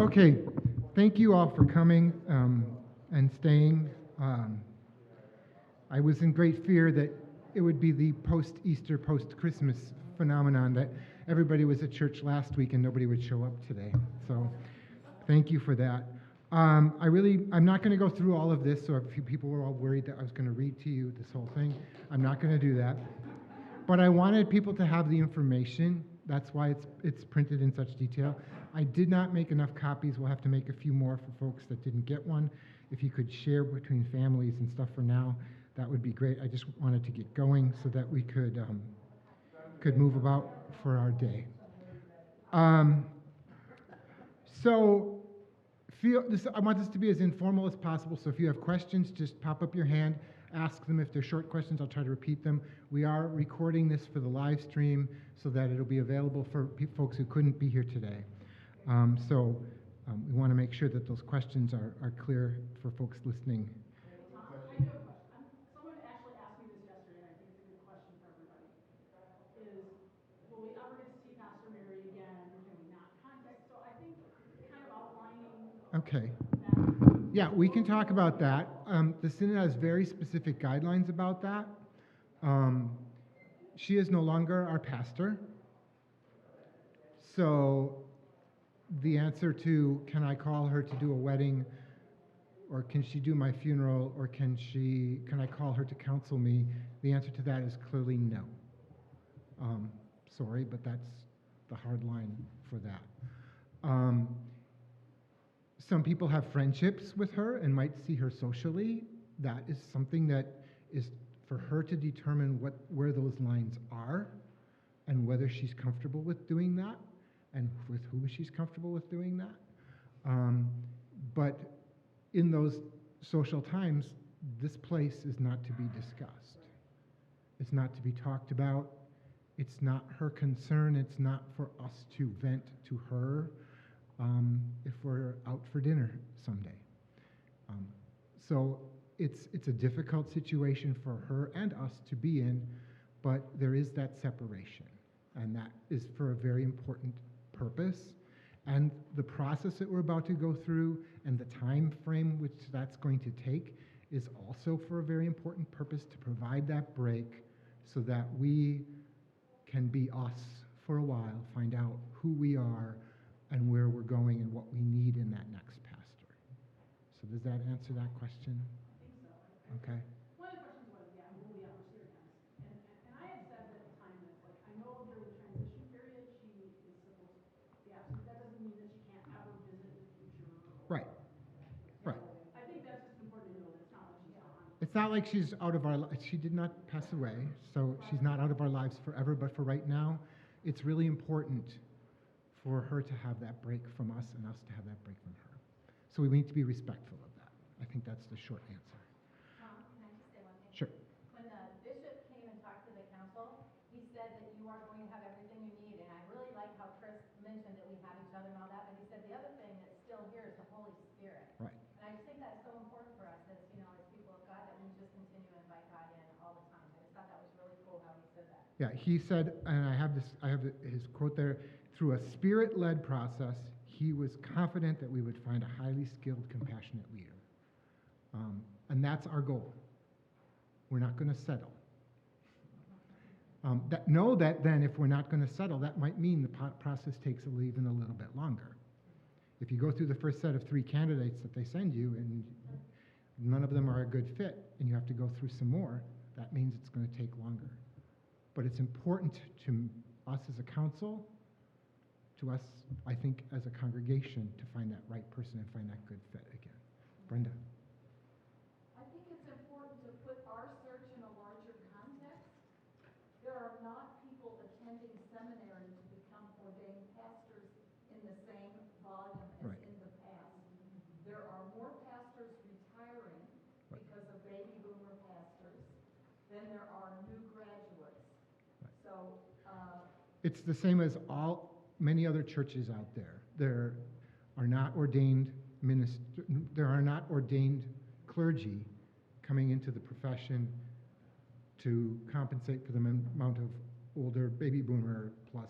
Okay, thank you all for coming and staying. I was in great fear that it would be the post-Easter, post-Christmas phenomenon that everybody was at church last week and nobody would show up today. So thank you for that. I'm not going to go through all of this, so a few people were all worried that I was going to read to you this whole thing. I'm not going to do that. But I wanted people to have the information. That's why it's printed in such detail. I did not make enough copies. We'll have to make a few more for folks that didn't get one. If you could share between families and stuff for now, that would be great. I just wanted to get going so that we could move about for our day. I want this to be as informal as possible, so if you have questions, just pop up your hand, ask them. If they're short questions, I'll try to repeat them. We are recording this for the live stream so that it'll be available for folks who couldn't be here today. We want to make sure that those questions are clear for folks listening. Tom, I do have a question. Someone actually asked me this yesterday, and I think it's a good question for everybody, is will we ever get to see Pastor Mary again? Can we not contact? So I think kind of outlining Okay. that. Yeah, we can talk about that. The Synod has very specific guidelines about that. She is no longer our pastor. So the answer to, can I call her to do a wedding, or can she do my funeral, or can I call her to counsel me? The answer to that is clearly no. Sorry, but that's the hard line for that. Some people have friendships with her and might see her socially. That is something that is for her to determine where those lines are and whether she's comfortable with doing that and with who she's comfortable with doing that. But in those social times, this place is not to be discussed. It's not to be talked about. It's not her concern. It's not for us to vent to her if we're out for dinner someday. So it's a difficult situation for her and us to be in, but there is that separation, and that is for a very important purpose. And the process that we're about to go through and the time frame which that's going to take is also for a very important purpose, to provide that break so that we can be us for a while, find out who we are and where we're going and what we need in that next pastor. So does that answer that question? I think so. Okay. One of the questions was, will we ever see her again? And I had said at the time that, like, I know during the transition period she is supposed to be absent. That doesn't mean that she can't ever visit in the future. Right. Right. I think that's just important to know. That's not like she's gone. It's not like she's out of our lives. She did not pass away, so she's not out of our lives forever. But for right now, it's really important for her to have that break from us and us to have that break from her. So we need to be respectful of that. I think that's the short answer. Tom, can I just say one thing? Sure. When the bishop came and talked to the council, he said that you are going to have everything you need, and I really like how Chris mentioned that we have each other and all that, but he said the other thing that's still here is the Holy Spirit. Right. And I just think that's so important for us as people of God, that we just continue to invite God in all the time. I just thought that was really cool how he said that. Yeah, he said, and I have his quote there, through a spirit-led process, he was confident that we would find a highly skilled, compassionate leader. And that's our goal. We're not going to settle. Know that then if we're not going to settle, that might mean the process takes even a little bit longer. If you go through the first set of 3 candidates that they send you and none of them are a good fit and you have to go through some more, that means it's going to take longer. But it's important to us as a council, to us, I think, as a congregation, to find that right person and find that good fit again. Brenda? I think it's important to put our search in a larger context. There are not people attending seminary to become ordained pastors in the same volume as Right. in the past. There are more pastors retiring Right. because of baby boomer pastors than there are new graduates. Right. So, It's the same as many other churches out there. There are not ordained clergy coming into the profession to compensate for the amount of older baby boomer plus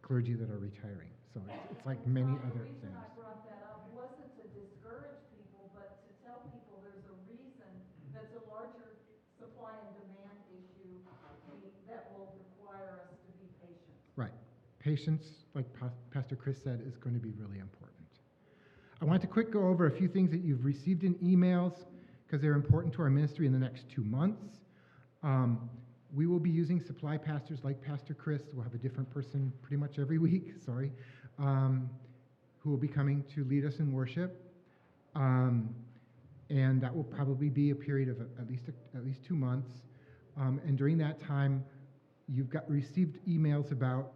clergy that are retiring. So it's like many That's why other the reason I things. brought that up wasn't to discourage people, but to tell people there's a reason that's a larger supply and demand issue that will require us to be patient. Right. Patience, like Pastor Chris said, is going to be really important. I want to quick go over a few things that you've received in emails because they're important to our ministry in the next 2 months. We will be using supply pastors like Pastor Chris. We'll have a different person pretty much every week, who will be coming to lead us in worship. And that will probably be a period of at least 2 months. And during that time, you've received emails about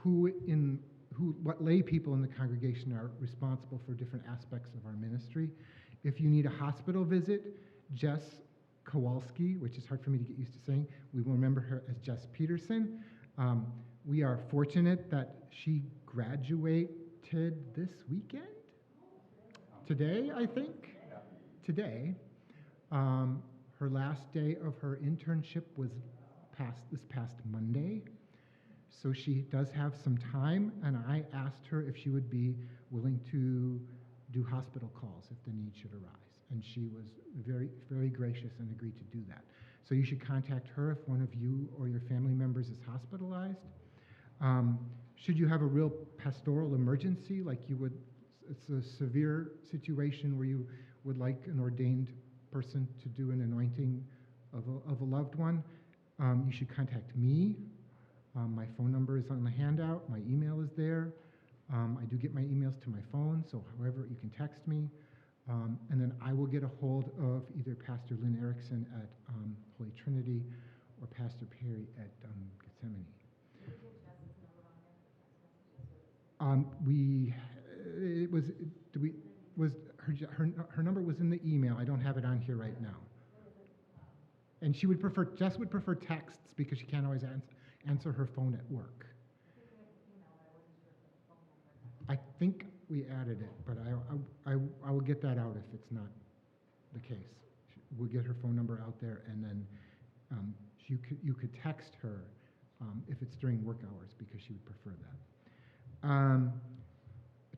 what lay people in the congregation are responsible for different aspects of our ministry. If you need a hospital visit, Jess Kowalski, which is hard for me to get used to saying, we will remember her as Jess Peterson. We are fortunate that she graduated this weekend? Today, I think? Today. Her last day of her internship was this past Monday. So she does have some time, and I asked her if she would be willing to do hospital calls if the need should arise. And she was very, very gracious and agreed to do that. So you should contact her if one of you or your family members is hospitalized. Should you have a real pastoral emergency, like it's a severe situation where you would like an ordained person to do an anointing of a loved one, you should contact me. My phone number is on the handout. My email is there. I do get my emails to my phone, so however, you can text me. And then I will get a hold of either Pastor Lynn Erickson at Holy Trinity or Pastor Perry at Gethsemane. Her number was in the email. I don't have it on here right now. And Jess would prefer texts because she can't always answer her phone at work. I think we added it, but I will get that out if it's not the case. We'll get her phone number out there, and then you could text her if it's during work hours because she would prefer that.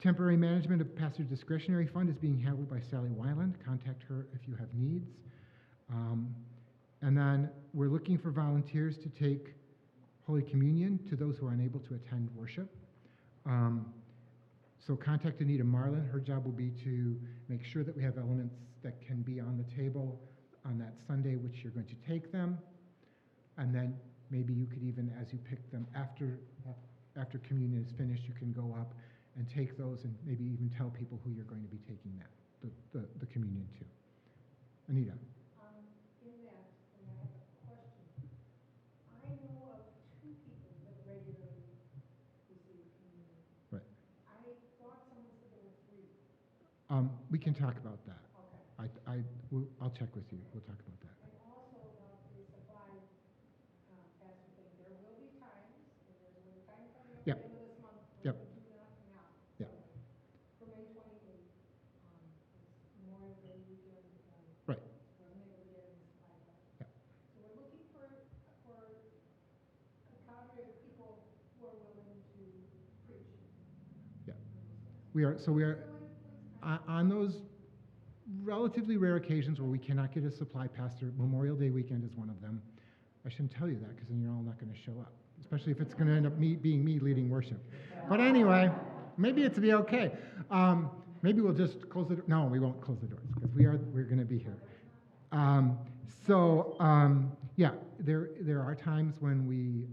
Temporary management of pastor's discretionary fund is being handled by Sally Weiland. Contact her if you have needs. And then we're looking for volunteers to take Holy Communion to those who are unable to attend worship. So contact Anita Marlin. Her job will be to make sure that we have elements that can be on the table on that Sunday which you're going to take them. And then maybe you could even, as you pick them after communion is finished, you can go up and take those and maybe even tell people who you're going to be taking the communion to. Anita. In that, and I have a question. I know of 2 people that regularly receive communion. Right. I thought someone said there were 3. We can talk about that. Okay. I'll check with you. We'll talk about that. And also about the supply pastor thing. There will be times, and there's a time coming up Yep. at the end of this month Yep. when we do not now. Yep. For May 28th, it's Memorial Day weekend. Right. Wasn't able to get any supply pastor. Yep. So we're looking for a cadre of people who are willing to preach. Yeah. We are on those relatively rare occasions where we cannot get a supply pastor. Memorial Day weekend is one of them. I shouldn't tell you that because then you're all not going to show up, especially if it's going to end up being me leading worship. But anyway, maybe it's be okay. Maybe we'll just close the door. No, we won't close the doors because we're going to be here. Yeah, there are times when we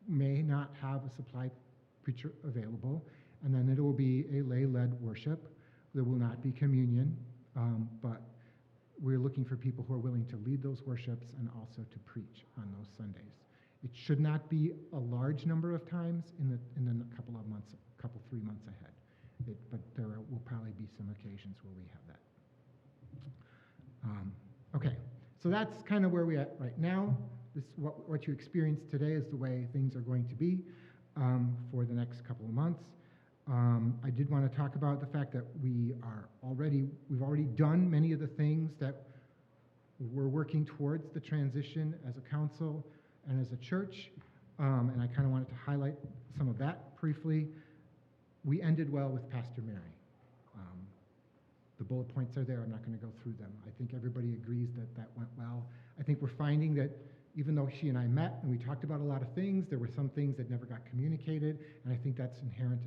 may not have a supply preacher available, and then it will be a lay-led worship. There will not be communion, but we're looking for people who are willing to lead those worships and also to preach on those Sundays. It should not be a large number of times in the couple 3 months ahead. But there will probably be some occasions where we have that. Okay, so that's kind of where we're at right now. What you experienced today is the way things are going to be for the next couple of months. I did want to talk about the fact that we've already done many of the things that we're working towards the transition as a council and as a church. and I kind of wanted to highlight some of that briefly. We ended well with Pastor Mary. The bullet points are there. I'm not going to go through them. I think everybody agrees that that went well. I think we're finding that even though she and I met and we talked about a lot of things, there were some things that never got communicated, and I think that's inherent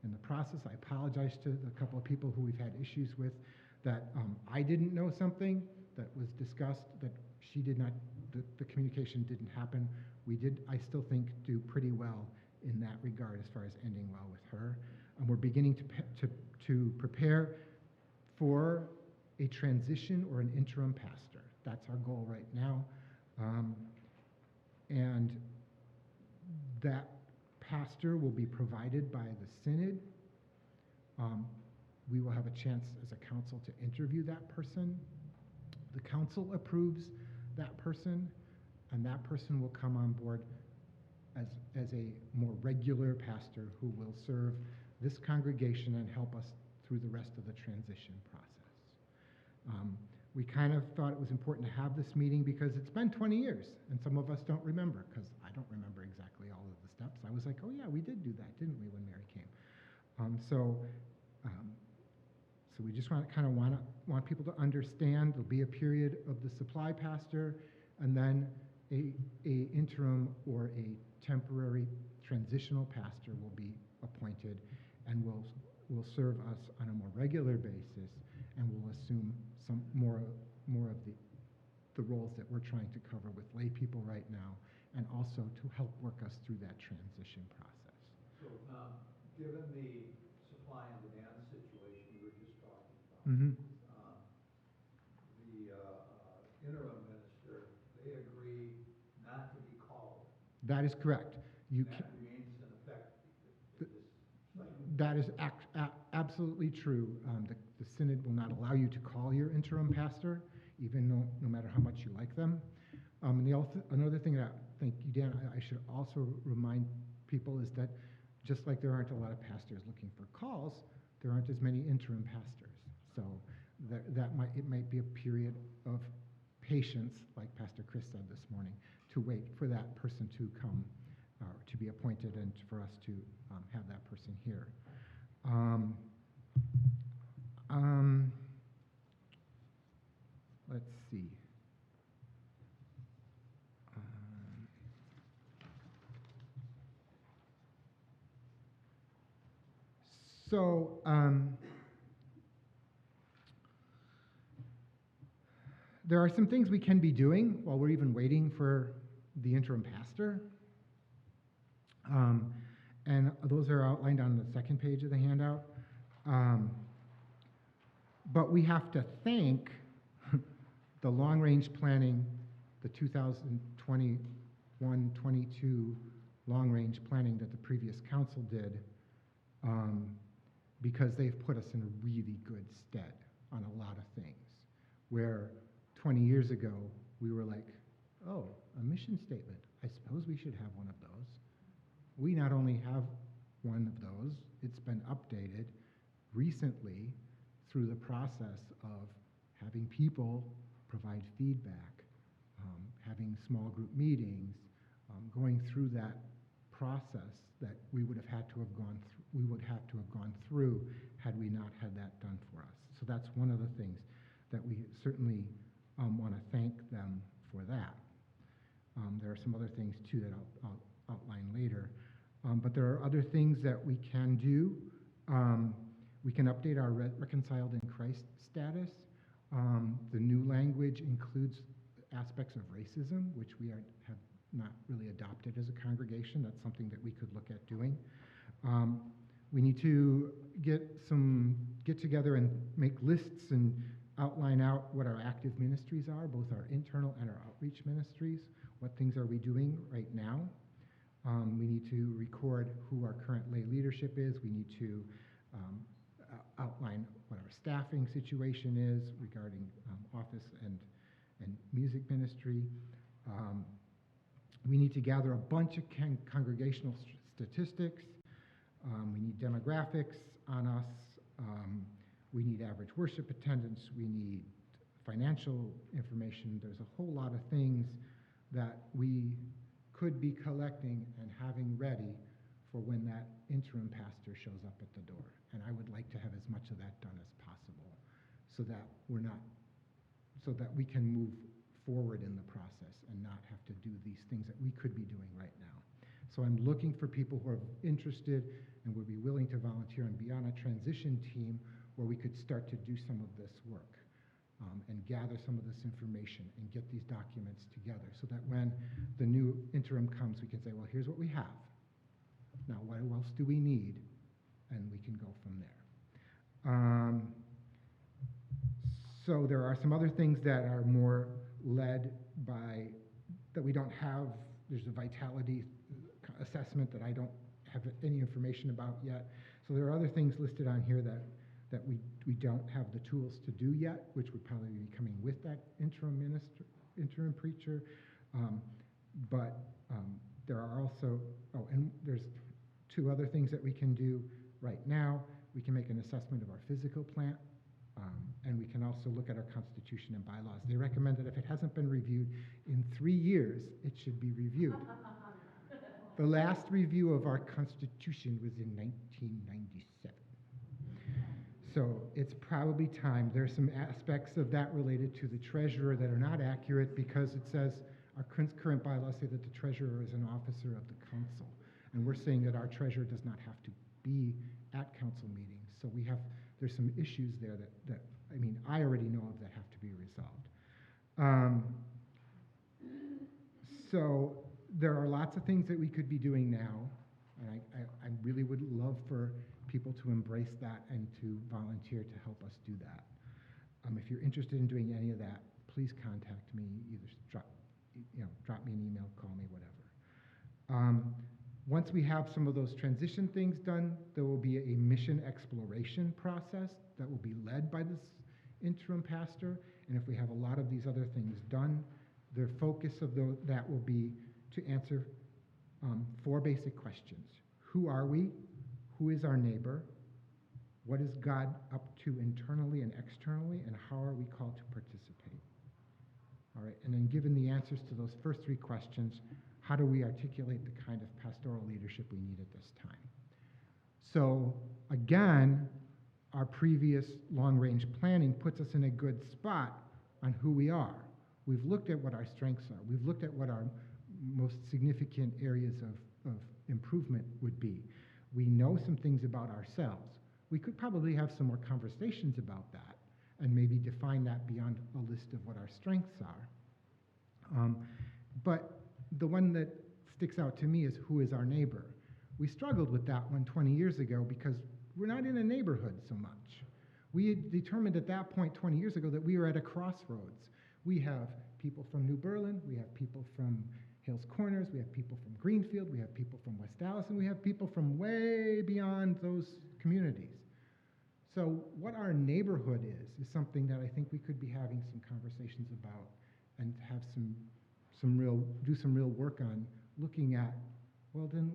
in the process. I apologize to the couple of people who we've had issues with that I didn't know something that was discussed that she did not, the communication didn't happen. We did, I still think, do pretty well in that regard as far as ending well with her. And we're beginning to prepare for a transition or an interim pastor. That's our goal right now. And that pastor will be provided by the synod. We will have a chance as a council to interview that person. The council approves that person, and that person will come on board as a more regular pastor who will serve this congregation and help us through the rest of the transition process. We kind of thought it was important to have this meeting because it's been 20 years, and some of us don't remember, because I don't remember exactly all of the steps. I was like, oh yeah, we did do that, didn't we, when Mary came? So we just want people to understand there'll be a period of the supply pastor, and then a interim or a temporary transitional pastor will be appointed and will serve us on a more regular basis and will assume some more of the roles that we're trying to cover with lay people right now, and also to help work us through that transition process. So, given the supply and demand situation we were just talking about, Mm-hmm. the interim minister, they agree not to be called. That is correct. That remains in effect this cycle. That is absolutely true. The synod will not allow you to call your interim pastor, even no matter how much you like them. And another thing that, thank you, Dan, I should also remind people is that just like there aren't a lot of pastors looking for calls, there aren't as many interim pastors. So it might be a period of patience, like Pastor Chris said this morning, to wait for that person to come, to be appointed, and for us to have that person here. Let's see. There are some things we can be doing while we're even waiting for the interim pastor. And those are outlined on the second page of the handout. But we have to thank the long-range planning, the 2021-22 long-range planning that the previous council did, because they've put us in a really good stead on a lot of things. Where 20 years ago, we were like, oh, a mission statement. I suppose we should have one of those. We not only have one of those, it's been updated recently through the process of having people provide feedback, having small group meetings, going through that process that we would have had to have gone through. We would have to have gone through had we not had that done for us. So that's one of the things that we certainly want to thank them for that. There are some other things too that I'll outline later. But there are other things that we can do. We can update our reconciled in Christ status. The new language includes aspects of racism, which we have not really adopted as a congregation. That's something that we could look at doing. We need to get together and make lists and outline out what our active ministries are, both our internal and our outreach ministries. What things are we doing right now? We need to record who our current lay leadership is. We need to outline what our staffing situation is regarding office and music ministry. We need to gather a bunch of congregational statistics. We need demographics on us. We need average worship attendance. We need financial information. There's a whole lot of things that we could be collecting and having ready for when that interim pastor shows up at the door. And I would like to have as much of that done as possible so that so that we can move forward in the process and not have to do these things that we could be doing right now. So I'm looking for people who are interested and would be willing to volunteer and be on a transition team where we could start to do some of this work and gather some of this information and get these documents together so that when the new interim comes, we can say, well, here's what we have. Now, what else do we need? And we can go from there. So there are some other things that are more led by, that we don't have. There's a vitality assessment that I don't have any information about yet. So there are other things listed on here that we don't have the tools to do yet, which would probably be coming with that interim preacher. But there are also, and there's two other things that we can do right now. We can make an assessment of our physical plant, and we can also look at our constitution and bylaws. They recommend that if it hasn't been reviewed in 3 years, it should be reviewed. The last review of our constitution was in 1997. So it's probably time. There's some aspects of that related to the treasurer that are not accurate because it says our current bylaws say that the treasurer is an officer of the council. And we're saying that our treasurer does not have to be at council meetings. So there's some issues there that I already know of that have to be resolved. So there are lots of things that we could be doing now. And I really would love for people to embrace that and to volunteer to help us do that. If you're interested in doing any of that, please contact me. Either drop me an email, call me, whatever. Once we have some of those transition things done, there will be a mission exploration process that will be led by this interim pastor. And if we have a lot of these other things done, the focus of that will be to answer 4 basic questions. Who are we? Who is our neighbor? What is God up to internally and externally? And how are we called to participate? All right, and then given the answers to those first 3 questions, how do we articulate the kind of pastoral leadership we need at this time? So again, our previous long-range planning puts us in a good spot on who we are. We've looked at what our strengths are. We've looked at what our most significant areas of improvement would be. We know some things about ourselves. We could probably have some more conversations about that and maybe define that beyond a list of what our strengths are. But the one that sticks out to me is who is our neighbor. We struggled with that one 20 years ago because we're not in a neighborhood so much. We had determined at that point 20 years ago that we were at a crossroads. We have people from New Berlin, we have people from Hales Corners, we have people from Greenfield, we have people from West Dallas, and we have people from way beyond those communities. So what our neighborhood is something that I think we could be having some conversations about and have do some real work on looking at, well then,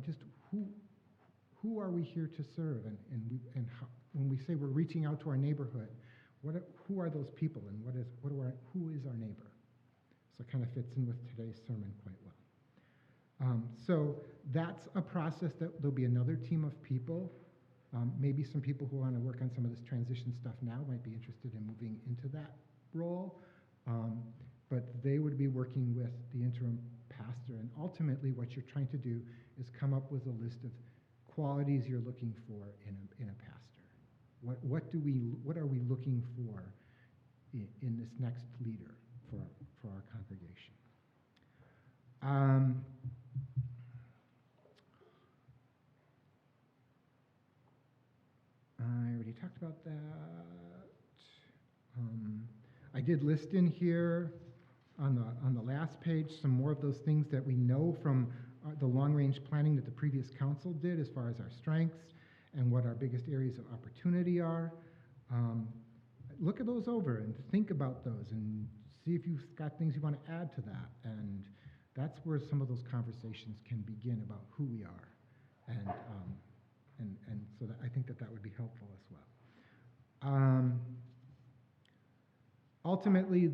just who are we here to serve, and how, when we say we're reaching out to our neighborhood, who are those people, and who is our neighbor? So it kind of fits in with today's sermon quite well. So that's a process that there'll be another team of people. Maybe some people who want to work on some of this transition stuff now might be interested in moving into that role. But they would be working with the interim pastor. And ultimately what you're trying to do is come up with a list of qualities you're looking for in a pastor. What are we looking for in this next leader for our congregation? I already talked about that. I did list in here on the last page some more of those things that we know from the long-range planning that the previous council did as far as our strengths and what our biggest areas of opportunity are. Look at those over and think about those and see if you've got things you want to add to that. And that's where some of those conversations can begin about who we are. And so that I think that would be helpful as well. Ultimately,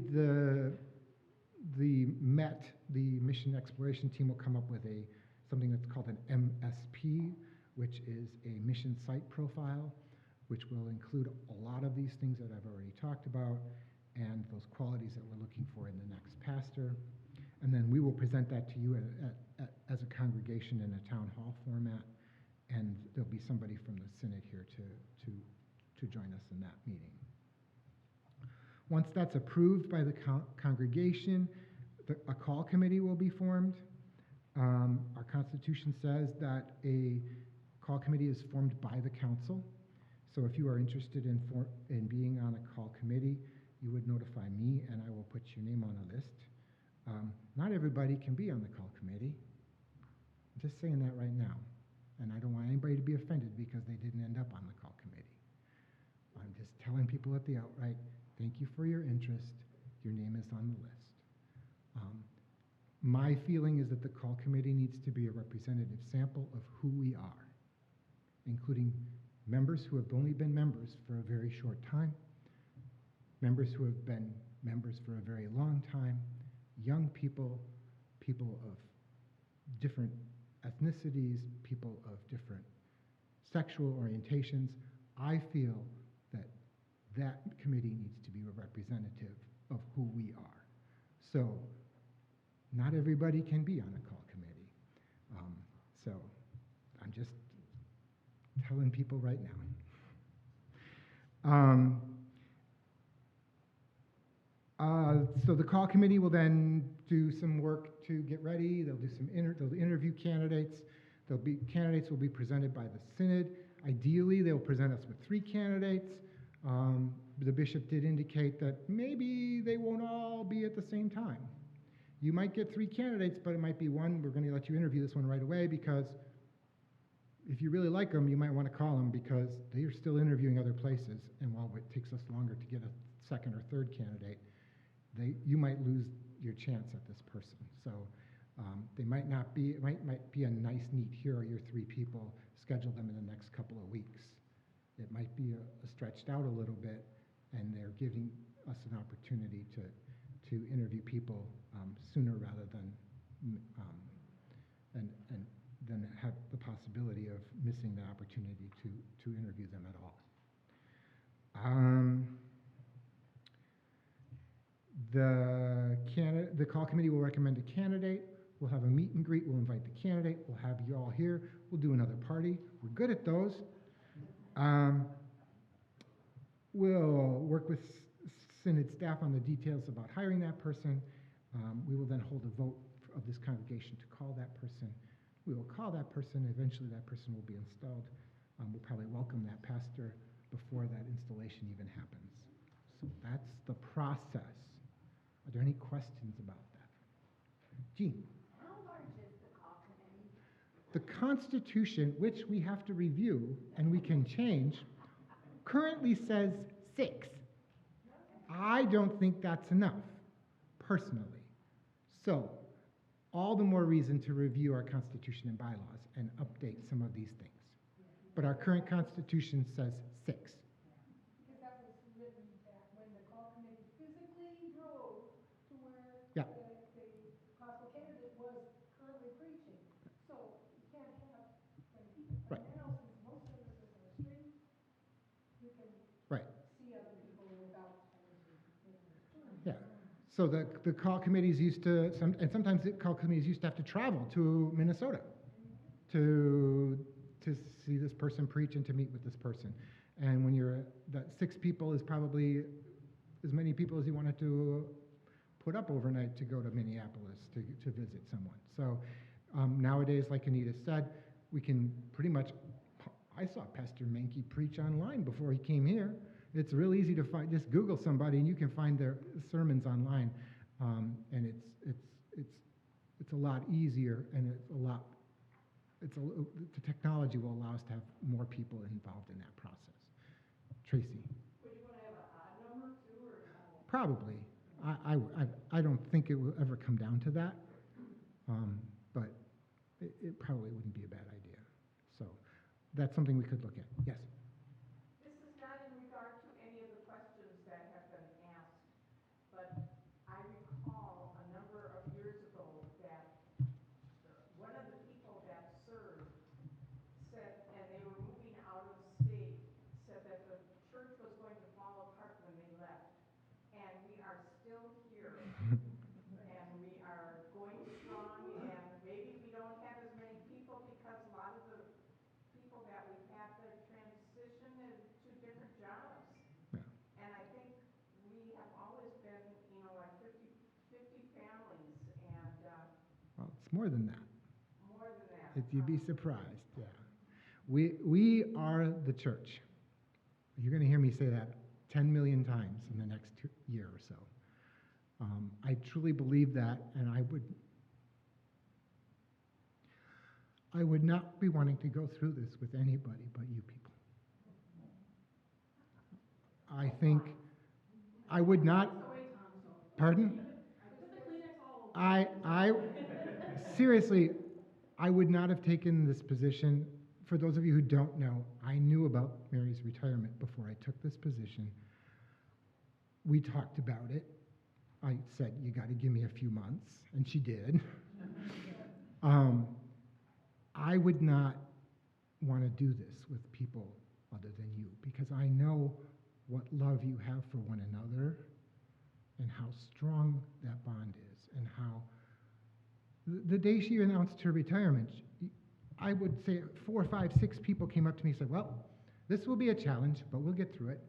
the MET the mission exploration team will come up with something that's called an MSP, which is a mission site profile, which will include a lot of these things that I've already talked about and those qualities that we're looking for in the next pastor. And then we will present that to you as a congregation in a town hall format, and there'll be somebody from the synod here to join us in that meeting. Once that's approved by the congregation, a call committee will be formed. Our Constitution says that a call committee is formed by the council. So if you are interested in being on a call committee, you would notify me and I will put your name on a list. Not everybody can be on the call committee. I'm just saying that right now. And I don't want anybody to be offended because they didn't end up on the call committee. I'm just telling people at the outright, thank you for your interest. Your name is on the list. My feeling is that the call committee needs to be a representative sample of who we are, including members who have only been members for a very short time, members who have been members for a very long time, young people, people of different ethnicities, people of different sexual orientations. I feel that that committee needs to be a representative of who we are. So not everybody can be on a call committee. So I'm just telling people right now. So the call committee will then do some work to get ready. They'll do they'll interview candidates. Candidates will be presented by the synod. Ideally, they'll present us with 3 candidates. The bishop did indicate that maybe they won't all be at the same time. You might get 3 candidates, but it might be one. We're going to let you interview this one right away because if you really like them, you might want to call them because they are still interviewing other places. And while it takes us longer to get a second or third candidate, you might lose your chance at this person. So they might not be, it might be a nice, neat, here are your 3 people, schedule them in the next couple of weeks. It might be stretched out a little bit, and they're giving us an opportunity to interview people sooner rather than than have the possibility of missing the opportunity to interview them at all. The call committee will recommend a candidate. We'll have a meet and greet. We'll invite the candidate. We'll have you all here. We'll do another party. We're good at those. We'll work with synod staff on the details about hiring that person. We will then hold a vote of this congregation to call that person. We will call that person. Eventually that person will be installed. We'll probably welcome that pastor before that installation even happens. So that's the process. Are there any questions about that? Jean? How large is the call committee? The Constitution, which we have to review and we can change, currently says 6. I don't think that's enough, personally. So, all the more reason to review our Constitution and bylaws and update some of these things. But our current Constitution says 6. Because that was written back when the call committee physically drove to where Yeah. the possible candidate was currently preaching. So you can't have 20 people. Right. And now, since most services are streamed, you can Right. see other people without having to make a turn. Yeah. So the call committees used to, and sometimes the call committees used to have to travel to Minnesota to see this person preach and to meet with this person. And when that 6 people is probably as many people as you wanted to put up overnight to go to Minneapolis to visit someone. So nowadays, like Anita said, we can pretty much, I saw Pastor Menke preach online before he came here. It's real easy to find, just Google somebody and you can find their sermons online. And it's a lot easier, and the technology will allow us to have more people involved in that process. Tracy? Would you want to have an odd number too, or no? Probably. I don't think it will ever come down to that, but it probably wouldn't be a bad idea. So that's something we could look at. Yes? This is not in regard to any of the questions that have been asked, but I recall a number of years ago, more than that. More than that. You'd be surprised, yeah. We are the church. You're going to hear me say that 10 million times in the next year or so. I truly believe that, and I would not be wanting to go through this with anybody but you people. I think I would not. Pardon? I seriously, I would not have taken this position. For those of you who don't know, I knew about Mary's retirement before I took this position. We talked about it. I said, you got to give me a few months, and she did. I would not want to do this with people other than you, because I know what love you have for one another and how strong that bond is, and how the day she announced her retirement, I would say 4, 5, 6 people came up to me and said, well, this will be a challenge, but we'll get through it.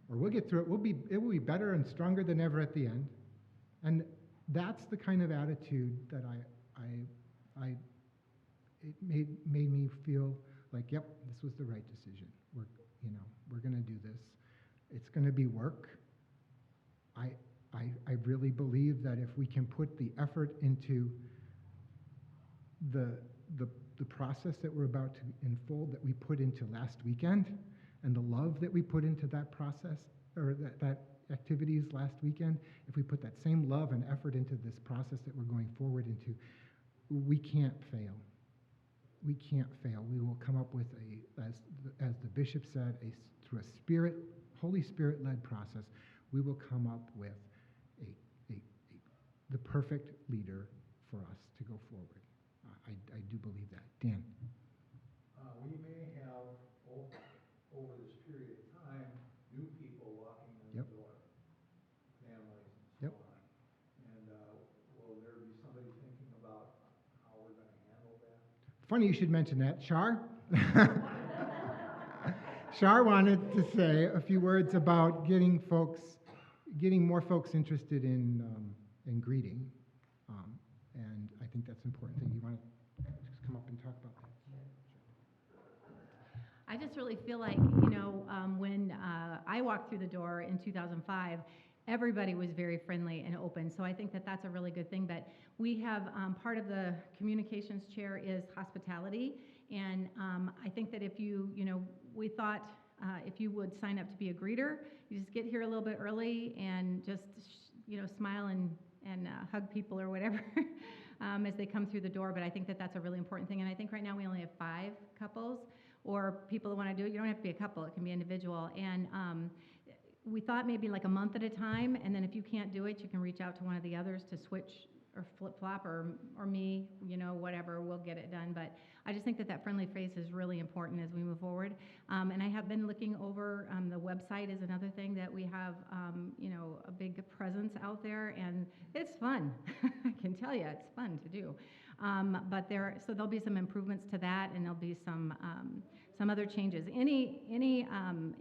Or we'll get through it. It will be better and stronger than ever at the end. And that's the kind of attitude that it made me feel like, yep, this was the right decision. We're going to do this. It's going to be work. I really believe that if we can put the effort into the process that we're about to unfold, that we put into last weekend, and the love that we put into that process, or that activities last weekend, if we put that same love and effort into this process that we're going forward into, we can't fail. We can't fail. We will come up with as the bishop said, through a Holy Spirit-led process, we will come up with the perfect leader for us to go forward. I do believe that. Dan? We may have, over this period of time, new people walking in the door, families and so on. And will there be somebody thinking about how we're going to handle that? Funny you should mention that. Shar? Shar wanted to say a few words about getting more folks interested in greeting. And I think that's an important thing. You want to just come up and talk about that? I just really feel like, when I walked through the door in 2005, everybody was very friendly and open. So I think that that's a really good thing. But we have part of the communications chair is hospitality. And I think that we thought if you would sign up to be a greeter, you just get here a little bit early and just, smile and hug people or whatever as they come through the door. But I think that that's a really important thing. And I think right now we only have 5 couples or people that want to do it. You don't have to be a couple. It can be individual. And we thought maybe like a month at a time. And then if you can't do it, you can reach out to one of the others to switch or flip-flop or me, whatever, we'll get it done. But I just think that friendly face is really important as we move forward. And I have been looking over, the website is another thing that we have, a big presence out there, and it's fun. I can tell you, it's fun to do. But there'll be some improvements to that, and there'll be some other changes. Any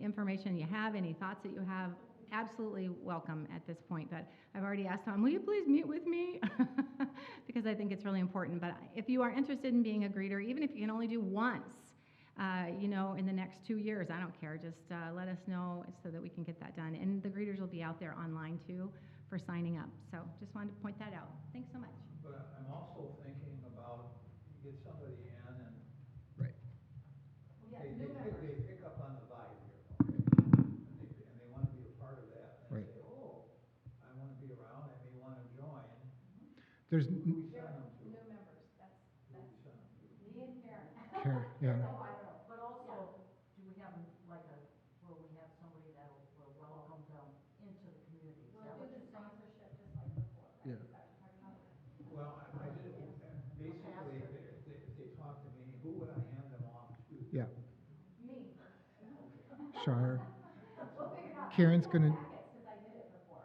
information you have, any thoughts that you have, absolutely welcome at this point. But I've already asked Tom, will you please meet with me? Because I think it's really important. But if you are interested in being a greeter, even if you can only do once, in the next 2 years, I don't care. Just let us know so that we can get that done. And the greeters will be out there online too for signing up. So just wanted to point that out. Thanks so much. But I'm also thinking about, you get somebody in and Right. they pick up on the vibe here, okay? And they want to be a part of that. And Right. they say, oh, I want to be around, I may want to join. There's Who do we send them to? New members, that's Who do we send them to? me and Karen. Karen, yeah. No, I don't know, but also, do we have will we have somebody that will welcome them into the community? Is We'll that do what the you're saying? sponsorship just like before, right? Yeah. Is that what you're talking about? Well, I just, basically, if they talk to me, who would I hand them off to? Yeah. Me. Shar. We'll figure it out. Karen's gonna. Packets, because I did it before.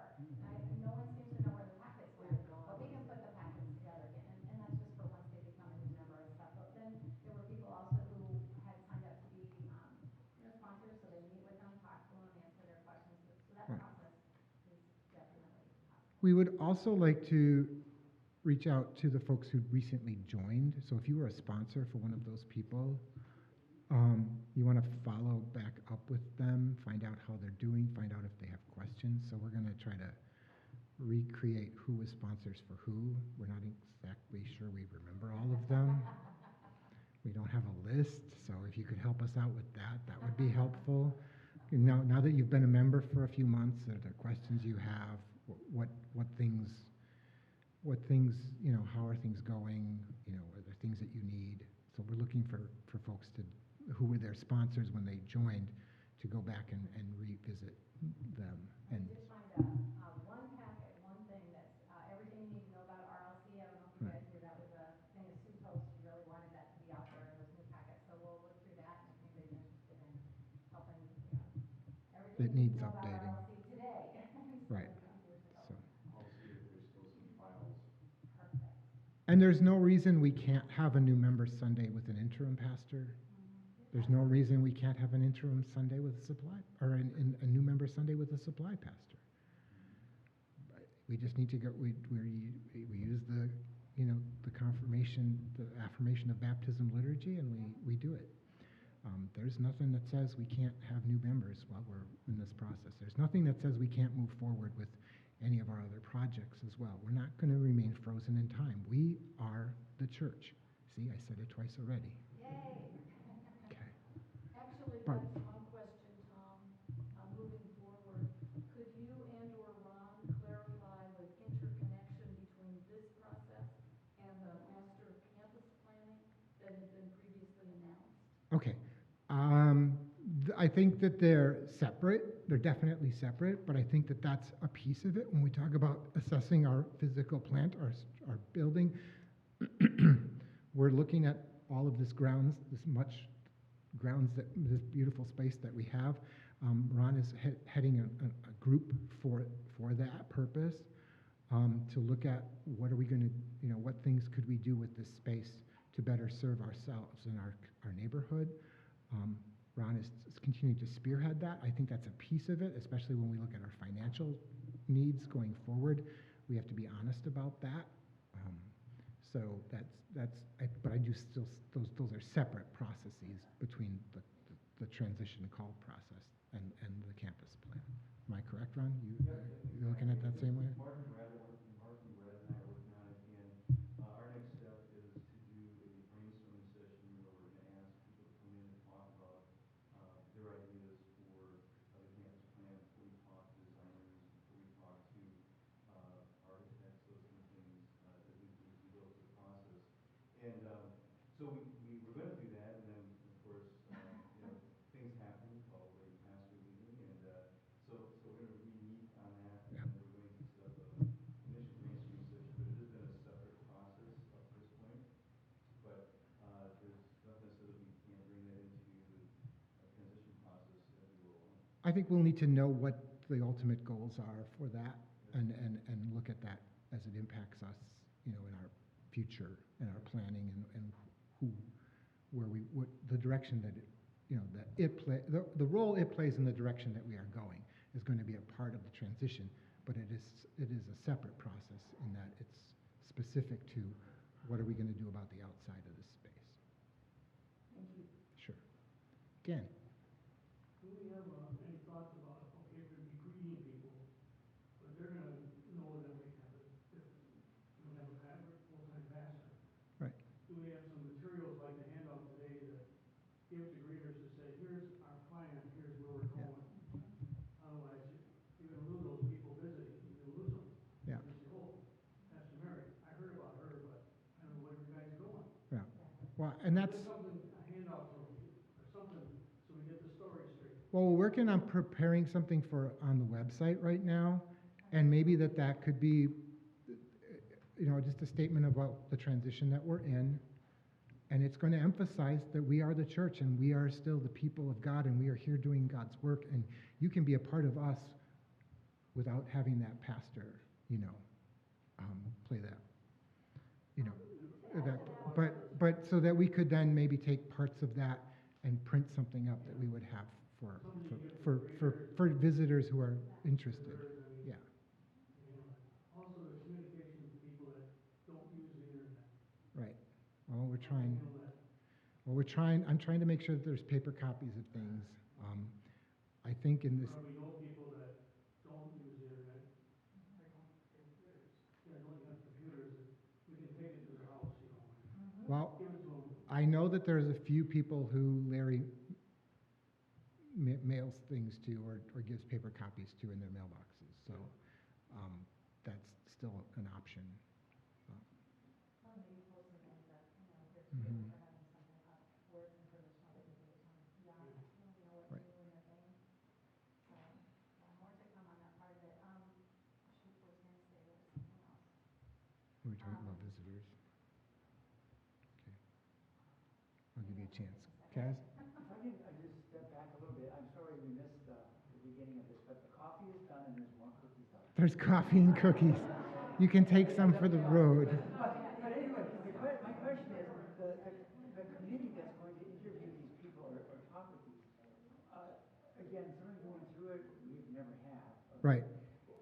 No one seems to know where the packets went, but we can put the packets together again, and that's just for once they become a new member and stuff. But then there were people also who had signed up to be, sponsors, so they meet with them, talk to them, answer their questions. So that Right. process is definitely possible. We would also like to reach out to the folks who recently joined. So if you were a sponsor for one of those people, you want to follow back up with them, find out how they're doing, find out if they have questions. So we're going to try to recreate who was sponsors for who. We're not exactly sure we remember all of them. We don't have a list, so if you could help us out with that, that would be helpful. Now that you've been a member for a few months, are there questions you have? What things, how are things going? Are there things that you need? So we're looking for folks who were their sponsors when they joined to go back and revisit them. And I did find one packet, one thing that's everything you need to know about RLC. I don't know if you Right. guys knew that was a thing of Sue Post. She really wanted that to be out there in those new packets. So we'll look through that, and if anybody's interested in helping, everything It you need needs to know about updating. RLC today instead Right. of 6 years ago. So. I'll see if there's still some files. Perfect. And there's no reason we can't have a new member Sunday with an interim pastor. There's no reason we can't have an interim Sunday with a supply, or a new member Sunday with a supply pastor. We just need to go. We use the confirmation, the affirmation of baptism liturgy, and we do it. There's nothing that says we can't have new members while we're in this process. There's nothing that says we can't move forward with any of our other projects as well. We're not going to remain frozen in time. We are the church. See, I said it twice already. Yay. Okay. Actually, But- that's one question, Tom. Moving forward, could you and/or Ron clarify the interconnection between this process and the master campus planning that had been previously announced? Okay. I think that they're separate. They're definitely separate, but I think that that's a piece of it. When we talk about assessing our physical plant, our building, we're looking at all of this grounds, this beautiful space that we have. Ron is heading a group for that purpose, to look at what are we going to, what things could we do with this space to better serve ourselves and our neighborhood. Ron is continuing to spearhead that. I think that's a piece of it, especially when we look at our financial needs going forward. We have to be honest about that. So but I do still, those are separate processes between the transition call process and the campus plan. Am I correct, Ron? You're looking at that same way? Mark and Brad and I are working on it, and our next step is to do a brainstorming session where we're going to ask people to come in and talk about their ideas for the campus plan before we talk to designers, before we talk to architects, those kind of things, as we go through the process. And so we're going to do that, and then, of course, things happen, probably pastor leaving, and so we're going to re-meet on that, Yeah. and we're going to set up a initial brainstorming session, but it has been a separate process up to this point. But there's nothing that says that we can't bring that into a transition process as we go along. I think we'll need to know what the ultimate goals are for that and look at that as it impacts us, in our future and our planning and what the direction that the role it plays in the direction that we are going is going to be a part of the transition, but it is a separate process in that it's specific to what are we going to do about the outside of this space. Thank you. Sure. Again. Do we have any thoughts about, okay, we're going to be greeting people, but they're going to know that we have a full-time pastor. Right. Do we have some materials like the handout today that give to greeters to say, here's our plan, here's where we're going? Otherwise, you're going to lose those people visiting. You're going to lose them. Yeah. You say, oh, Pastor Mary, I heard about her, but I don't know where you guys are going. Yeah. Well, and that's. There's something, a handout or something, so we get the story straight. Well, we're working on preparing something on the website right now, and maybe that could be, just a statement about the transition that we're in, and it's going to emphasize that we are the church, and we are still the people of God, and we are here doing God's work, and you can be a part of us without having that pastor, play that, but so that we could then maybe take parts of that and print something up that we would have for visitors who are interested. Yeah. Also, the communication to people that don't trying. Handle that. Well, I'm trying to make sure that there's paper copies of things. I think in this, Probably know people that don't use the internet. Yeah, don't have computers, that we can take it to their house, you know, well, give it to them. I know that there's a few people who Larry mails things to or gives paper copies to in their mailboxes. So that's still an option. Or maybe post some things that, if Mhm. they're having something up, word information on the bulletin. Yeah, Right. what to do in their thing. So, yeah, more to come on that part of it. Shoot, was gonna say there was something else. We're talking about visitors. Okay. I'll give you a chance. Kaz? If I just step back a little bit, I'm sorry we missed the beginning of this, but the coffee is done and there's more cookies out. There's coffee and cookies. You can take some for the road. But anyway, my question is, the committee that's going to interview these people or talk with these, again, somebody going through it, we've never had. Right.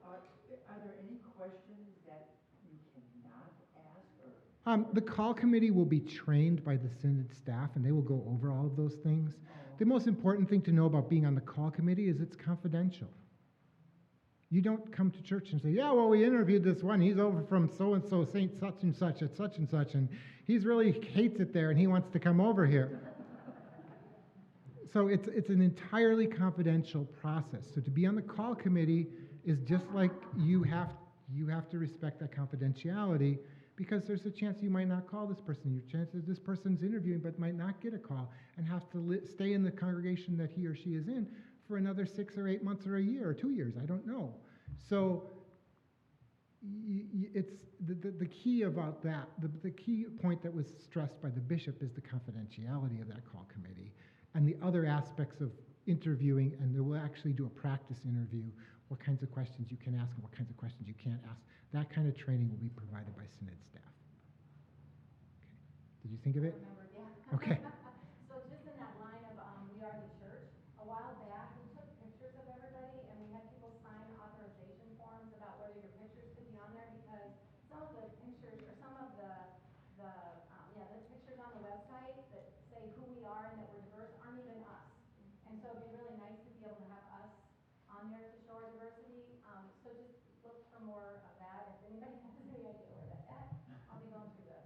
Are there any questions that you cannot ask or? The call committee will be trained by the Synod staff, and they will go over all of those things. The most important thing to know about being on the call committee is it's confidential. You don't come to church and say, yeah, well, we interviewed this one. He's over from so-and-so, Saint such and such at such and such, and he's really hates it there, and he wants to come over here. So it's an entirely confidential process. So to be on the call committee is just like you have to respect that confidentiality, because there's a chance you might not call this person. Your chances this person's interviewing but might not get a call and have to stay in the congregation that he or she is in for another 6 or 8 months or a year or 2 years. I don't know. So it's the key about that. The key point that was stressed by the bishop is the confidentiality of that call committee and the other aspects of interviewing, and they will actually do a practice interview, what kinds of questions you can ask and what kinds of questions you can't ask. That kind of training will be provided by Synod staff. Okay. Did you think of it? I remember, yeah. Okay. So just in that line of, we are the church, a while back, we took pictures of everybody and we had people sign authorization forms about whether your pictures could be on there, because some of the pictures, or some of the pictures on the website that say who we are and that we're diverse aren't even us. And so it'd be really nice to be able to have us on there to show our diversity. So just look for more of that. If anybody has any idea where that's at, I'll be going through the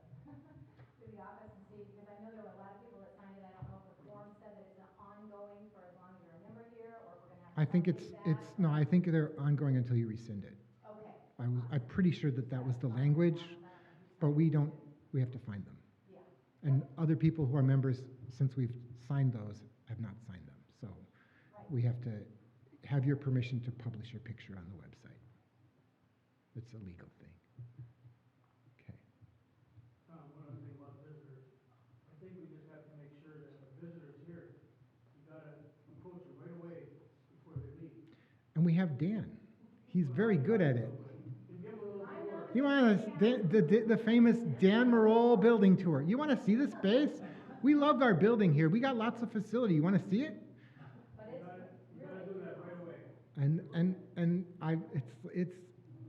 office and see, because I know there were a lot of people that signed it. I don't know if the form said that it's an ongoing for as long as you're a member here, or if we're gonna have to I think update that. no, I think they're ongoing until you rescind it. Okay. I'm pretty sure that was the language, but we have to find them. Yeah. And other people who are members, since we've signed those, have not signed them. So we have to have your permission to publish your picture on the website. It's a legal thing. Okay. One other thing about visitors, I think we just have to make sure that if a visitor's here, you gotta approach them right away before they leave. And we have Dan. He's very good at it. And give them a little tour. You want the famous Dan Marole building tour. You want to see the space? We love our building here. We got lots of facility. You want to see it? You gotta do that right away. And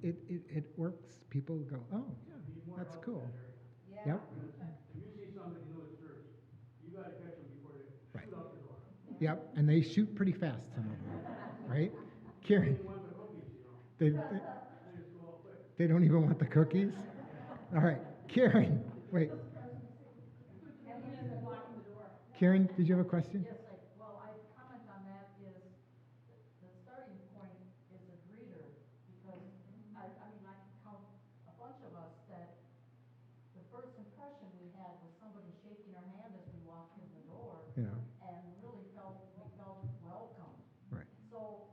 it works. People go, oh yeah, Need more that's help cool. in that area. Yep. If you see somebody new at church, you gotta catch them before they Right. shoot out the door. Yep. And they shoot pretty fast, some of them, right? Karen, They want the cookies, you know. they They just go out quick. they don't even want the cookies. All right, Karen. Wait, And he's been blocking the door. Karen, did you have a question? Yes, I comment on that is, the starting point is a greeter, because I can count a bunch of us that the first impression we had was somebody shaking our hand as we walked in the door. Yeah. And really we felt welcome. Right. So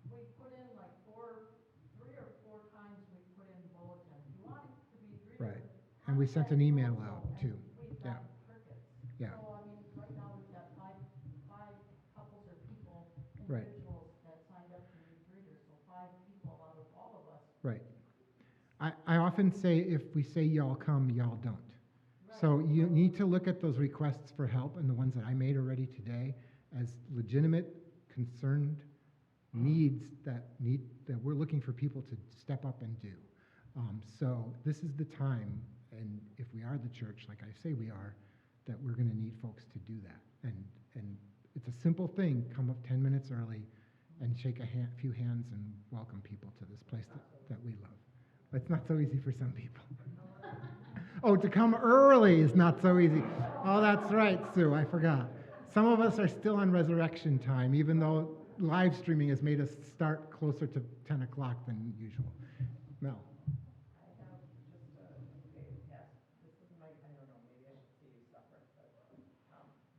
we put in like 3 or 4 times we put in bulletin. You want it to be greeted. Right. And we sent an email out too. We've Yeah. got crickets. Yeah. So, I mean, right now we've got five couples or people, Right. individuals that signed up to be greeters, so 5 people out of all of us. Right. I often say if we say y'all come, y'all don't. So you need to look at those requests for help, and the ones that I made already today, as legitimate, concerned needs that we're looking for people to step up and do. So this is the time, and if we are the church, like I say we are, that we're gonna need folks to do that. And it's a simple thing, come up 10 minutes early and shake a few hands and welcome people to this place that we love. But it's not so easy for some people. Oh, to come early is not so easy. Oh, that's right, Sue, I forgot. Some of us are still on resurrection time, even though live streaming has made us start closer to 10 o'clock than usual. Mel. I have just this is my, I don't know, maybe I should say you separate, but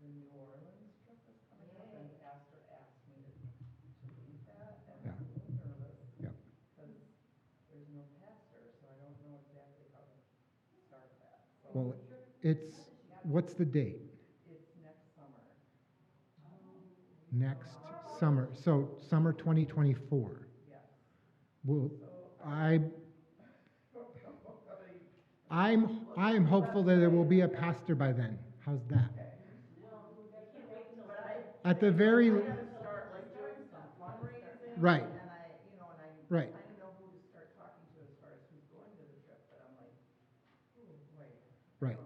the New Orleans trip is coming up, and Pastor asked me to lead that, and I'm a little nervous. Yep. Because there's no pastor, so I don't know exactly how to start that. So Well, what's the date? it's next summer. Next summer. So summer 2024. Yes. Well, So I'm hopeful that there will be a pastor by then. How's that? But At the very I gotta start like doing some fundraising. Right. And I, and I Right. kind of know who to start talking to as far as who's going to the trip, but I'm like, oh, boy. Right.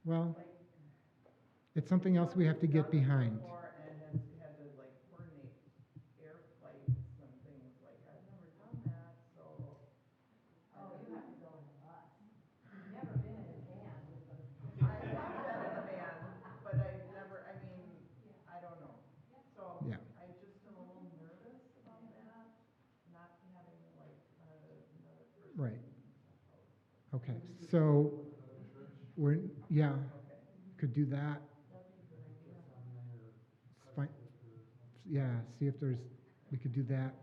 Well, Like, it's something else we have to get behind. before and has had to like coordinate air flights and things like, I've never done that, so. Oh, you have to go in a bus. You've never been in a van with the. I have been in a van, but I've never, I mean, I don't know. So Yeah. I just am a little nervous about that, not having like another person. Right. Okay. So yeah, could do that. Fine. Yeah, see if we could do that.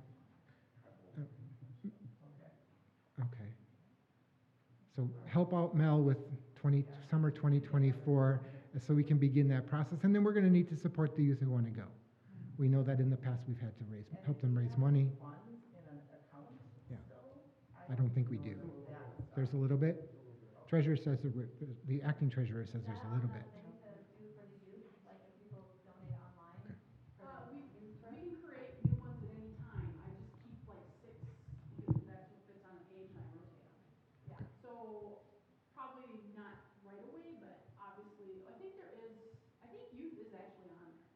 Okay. So help out Mel with summer 2024, so we can begin that process. And then we're going to need to support the youth who want to go. We know that in the past we've had to help them raise money. Funds in an account Yeah. still? I don't think we do. There's a little bit. Treasurer says, the acting treasurer says there's a little bit. We can create new ones at any time. I just keep like 6 because that's what fits on a page and I rotate them. Yeah. Okay. So probably not right away, but obviously, I think youth is actually on there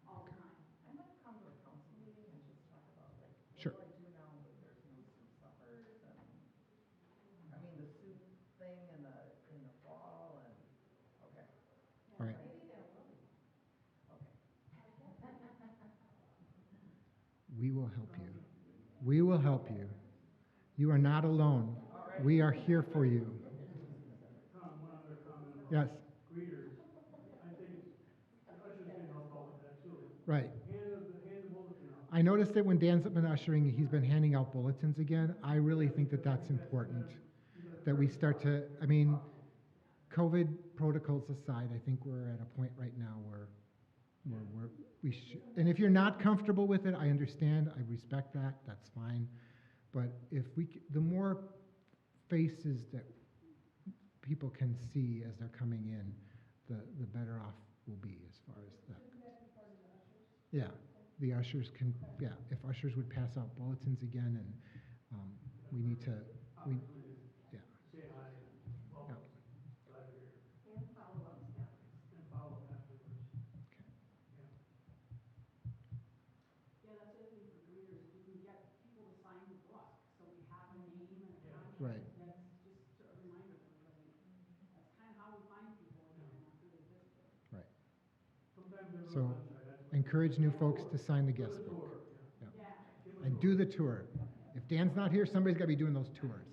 all the time. I might come to a council meeting and just talk about like, Sure. what do I do now that there's no soup suppers and, I mean, the soup thing in the fall and, okay. All right. Maybe there will be. Okay. We will help you. We will help you. You are not alone. We are here for you. Tom, one other comment about Yes. greeters. I think the ushers can help out with that too. Right. Hand the bulletin out. I noticed that when Dan's been ushering, he's been handing out bulletins again. I really think that that's important, that we start to, I mean, COVID protocols aside, I think we're at a point right now where we should, and if you're not comfortable with it, I understand, I respect that, that's fine. But if the more faces that people can see as they're coming in, the better off we'll be as far as that. Yeah, the ushers can, if ushers would pass out bulletins again, and we need to, yeah. Say hi and welcome. Glad you're here. And follow up after. And follow up afterwards. Okay. Yeah. Yeah, that's the other thing for greeters, if you can get people to sign the book, so we have a name and a Yeah. contact. Right. That's just a reminder for everybody. That's kind of how we find people again after they visited. Right. Sometimes they're a So, little unshy. That's what- encourage new folks to sign the Give guest a book. tour, yeah. Yeah. Give a And tour. do the tour. If Dan's not here, somebody's got to be doing those tours.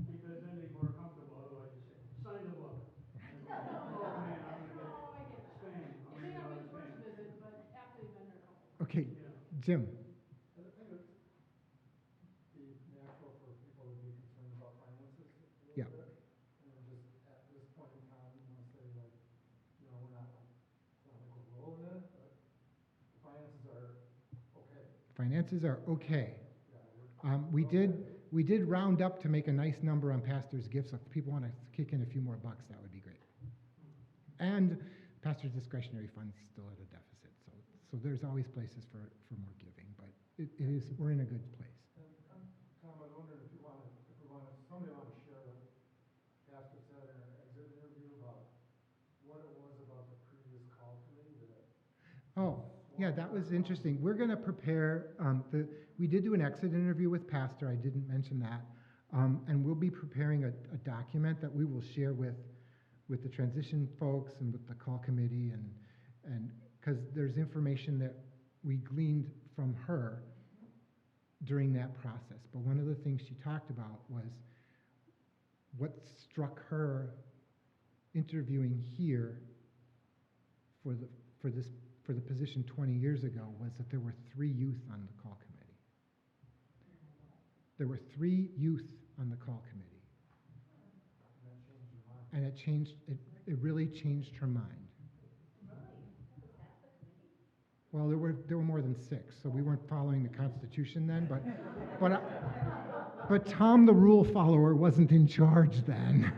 Because then they're more comfortable, otherwise you say, sign the book. And, oh man, I'm gonna get Oh, I get that. spam. I'm It gonna may get not all be the the first spam. visit, but after they've been there a couple times. Okay, Yeah. Jim. I think it's be natural for people to be concerned about finances a little Yeah. bit. And then just at this point in time, say like, we're not like, it's not like we're rolling in it, but the finances are okay. Finances are okay. Yeah, We did round up to make a nice number on pastor's gifts. If people want to kick in a few more bucks, that would be great. And pastor's discretionary funds still at a deficit, so there's always places for more giving, but we're in a good place. And Tom, I wondered if somebody wanted to share what Pastor said in our exit interview about what it Yeah, that was interesting. We're going to prepare, we did do an exit interview with Pastor, I didn't mention that. And we'll be preparing a document that we will share with the transition folks and with the call committee, and because there's information that we gleaned from her during that process. But one of the things she talked about was what struck her interviewing here for the position 20 years ago was that there were 3 youth on the call committee. There were 3 youth on the call committee. And it really changed her mind. Well, there were more than 6, so we weren't following the Constitution then, but Tom, the rule follower, wasn't in charge then.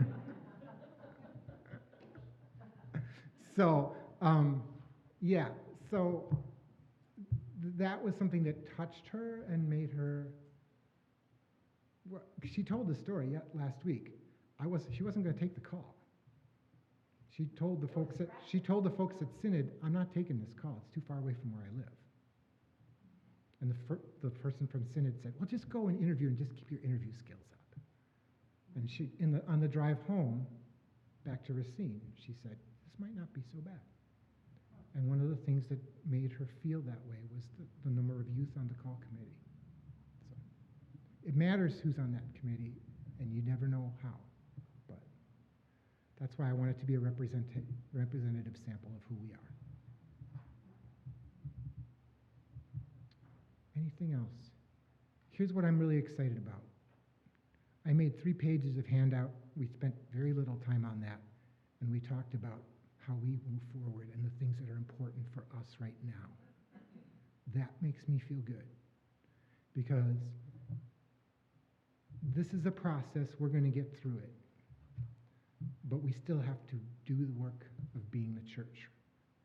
So, yeah, so that was something that touched her and made her, well, she told the story last week. She wasn't going to take the call. She told the folks at Synod, I'm not taking this call. It's too far away from where I live. And the person from Synod said, well, just go and interview and just keep your interview skills up. And on the drive home, back to Racine, she said, this might not be so bad. And one of the things that made her feel that way was the number of youth on the call committee. So it matters who's on that committee, and you never know how. But that's why I want it to be a representative sample of who we are. Anything else? Here's what I'm really excited about. I made 3 pages of handout. We spent very little time on that, and we talked about how we move forward and the things that are important for us right now. That makes me feel good, because this is a process. We're going to get through it, but we still have to do the work of being the church,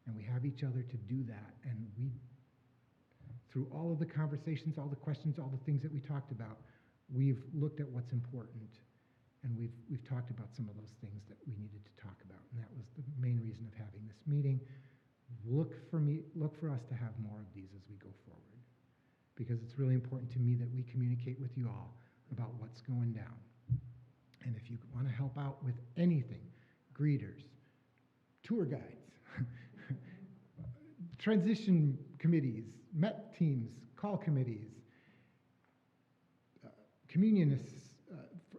and we have each other to do that. And we, through all of the conversations, all the questions, all the things that we talked about, we've looked at what's important, and we've talked about some of those things that we needed to talk about, and that was the main reason of having this meeting. Look for us to have more of these as we go forward, because it's really important to me that we communicate with you all about what's going down. And if you want to help out with anything, greeters, tour guides, transition committees, MET teams, call committees, communionists,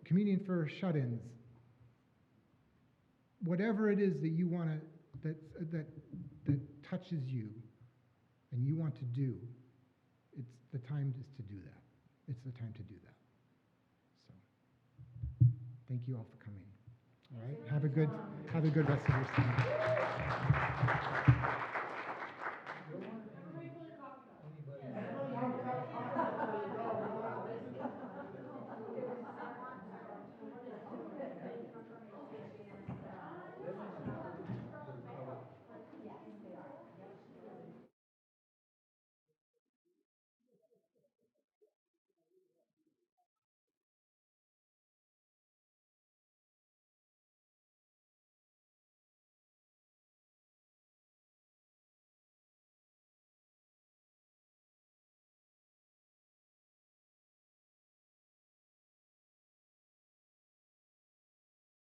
communion for shut-ins, whatever it is that you want to, that touches you and you want to do, it's the time is to do that. It's the time to do that. So, thank you all for coming. All right, have a good rest of your summer.